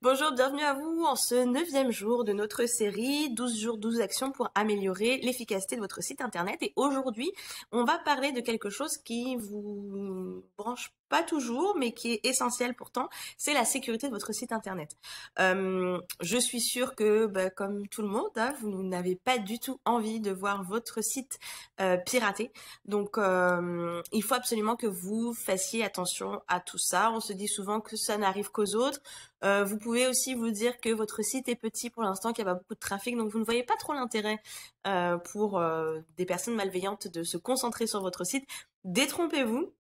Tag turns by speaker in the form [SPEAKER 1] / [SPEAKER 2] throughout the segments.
[SPEAKER 1] Bonjour, bienvenue à vous en ce 9e jour de notre série 12 jours, 12 actions pour améliorer l'efficacité de votre site internet. Et aujourd'hui, on va parler de quelque chose qui vous branche pas toujours, mais qui est essentiel pourtant, c'est la sécurité de votre site internet. Je suis sûre que, comme tout le monde, hein, vous n'avez pas du tout envie de voir votre site piraté. Donc, il faut absolument que vous fassiez attention à tout ça. On se dit souvent que ça n'arrive qu'aux autres. Vous pouvez aussi vous dire que votre site est petit pour l'instant, qu'il n'y a pas beaucoup de trafic, donc vous ne voyez pas trop l'intérêt pour des personnes malveillantes de se concentrer sur votre site. Détrompez-vous.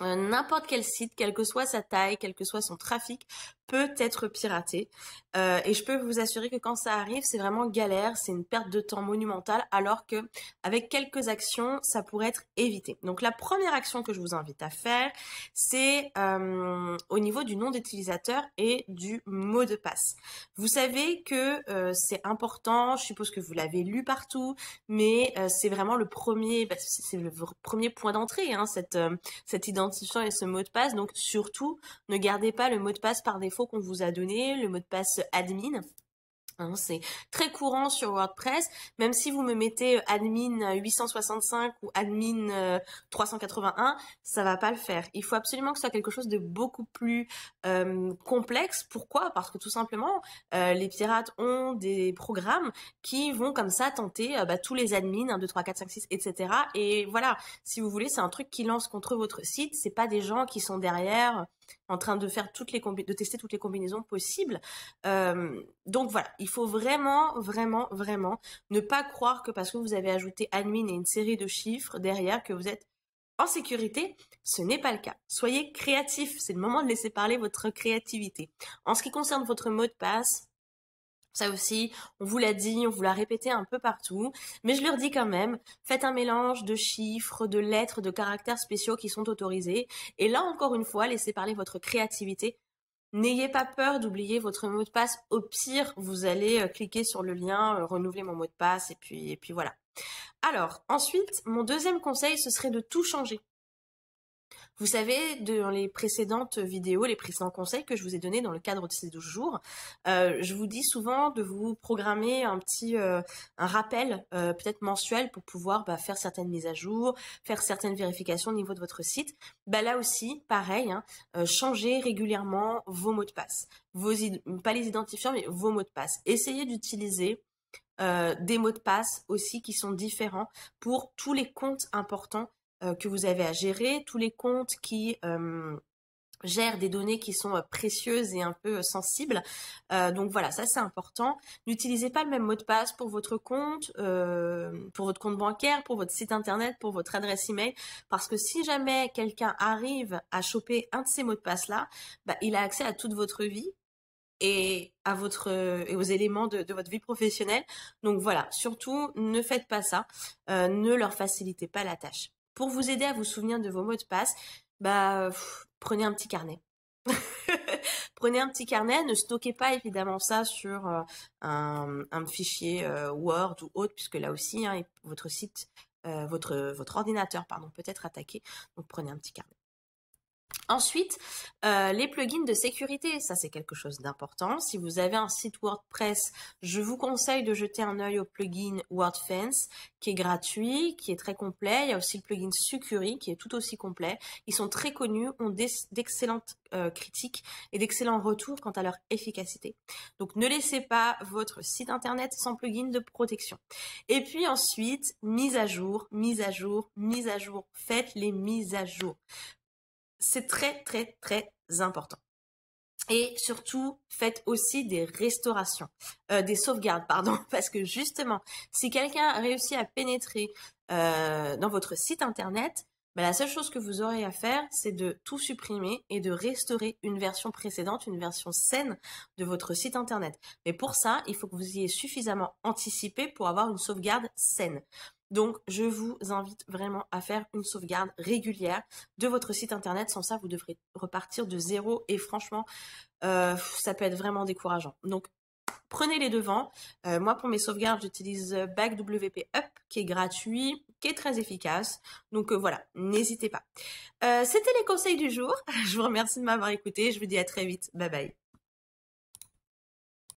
[SPEAKER 1] N'importe quel site, quelle que soit sa taille, quel que soit son trafic, peut être piraté. Et je peux vous assurer que quand ça arrive, c'est vraiment galère, c'est une perte de temps monumentale, alors que avec quelques actions, ça pourrait être évité. Donc la première action que je vous invite à faire, c'est au niveau du nom d'utilisateur et du mot de passe. Vous savez que c'est important, je suppose que vous l'avez lu partout, mais c'est vraiment le premier, c'est le premier point d'entrée, hein, cette identifiant et ce mot de passe. Donc surtout, ne gardez pas le mot de passe par défaut qu'on vous a donné, le mot de passe admin. Hein, c'est très courant sur WordPress, même si vous me mettez admin 865 ou admin 381, ça va pas le faire. Il faut absolument que ce soit quelque chose de beaucoup plus complexe. Pourquoi? Parce que tout simplement, les pirates ont des programmes qui vont comme ça tenter tous les admins, 1, 2, 3, 4, 5, 6, etc. Et voilà, si vous voulez, c'est un truc qui lance contre votre site. C'est pas des gens qui sont derrière en train de faire de tester toutes les combinaisons possibles. Donc voilà, il faut vraiment ne pas croire que parce que vous avez ajouté admin et une série de chiffres derrière que vous êtes en sécurité. Ce n'est pas le cas. Soyez créatif, c'est le moment de laisser parler votre créativité. En ce qui concerne votre mot de passe, ça aussi, on vous l'a dit, on vous l'a répété un peu partout, mais je le redis quand même, faites un mélange de chiffres, de lettres, de caractères spéciaux qui sont autorisés. Et là, encore une fois, laissez parler votre créativité. N'ayez pas peur d'oublier votre mot de passe. Au pire, vous allez cliquer sur le lien, renouveler mon mot de passe, et puis voilà. Alors, ensuite, mon deuxième conseil, ce serait de tout changer. Vous savez, dans les précédentes vidéos, les précédents conseils que je vous ai donnés dans le cadre de ces 12 jours, je vous dis souvent de vous programmer un rappel peut-être mensuel pour pouvoir faire certaines mises à jour, faire certaines vérifications au niveau de votre site. Là aussi, pareil, hein, changez régulièrement vos mots de passe. Pas les identifiants, mais vos mots de passe. Essayez d'utiliser des mots de passe aussi qui sont différents pour tous les comptes importants que vous avez à gérer, tous les comptes qui gèrent des données qui sont précieuses et un peu sensibles. Donc voilà, ça c'est important. N'utilisez pas le même mot de passe pour votre compte bancaire, pour votre site internet, pour votre adresse email, parce que si jamais quelqu'un arrive à choper un de ces mots de passe là, il a accès à toute votre vie et aux éléments de votre vie professionnelle. Donc voilà, surtout ne faites pas ça, ne leur facilitez pas la tâche. Pour vous aider à vous souvenir de vos mots de passe, prenez un petit carnet. Prenez un petit carnet, ne stockez pas évidemment ça sur un fichier Word ou autre, puisque là aussi, hein, votre site, votre ordinateur, peut être attaqué. Donc prenez un petit carnet. Ensuite, les plugins de sécurité, ça c'est quelque chose d'important. Si vous avez un site WordPress, je vous conseille de jeter un œil au plugin WordFence qui est gratuit, qui est très complet. Il y a aussi le plugin Sucuri qui est tout aussi complet. Ils sont très connus, ont d'excellentes critiques et d'excellents retours quant à leur efficacité. Donc ne laissez pas votre site internet sans plugin de protection. Et puis ensuite, mise à jour. Faites les mises à jour. C'est très important. Et surtout, faites aussi des restaurations, des sauvegardes, parce que justement, si quelqu'un a réussi à pénétrer dans votre site internet, la seule chose que vous aurez à faire, c'est de tout supprimer et de restaurer une version précédente, une version saine de votre site internet. Mais pour ça, il faut que vous ayez suffisamment anticipé pour avoir une sauvegarde saine. Donc, je vous invite vraiment à faire une sauvegarde régulière de votre site internet. Sans ça, vous devrez repartir de zéro et franchement, ça peut être vraiment décourageant. Donc, prenez les devants. Moi, pour mes sauvegardes, j'utilise BackWP Up, qui est gratuit, qui est très efficace. Donc voilà, n'hésitez pas. C'était les conseils du jour. Je vous remercie de m'avoir écouté. Je vous dis à très vite. Bye bye.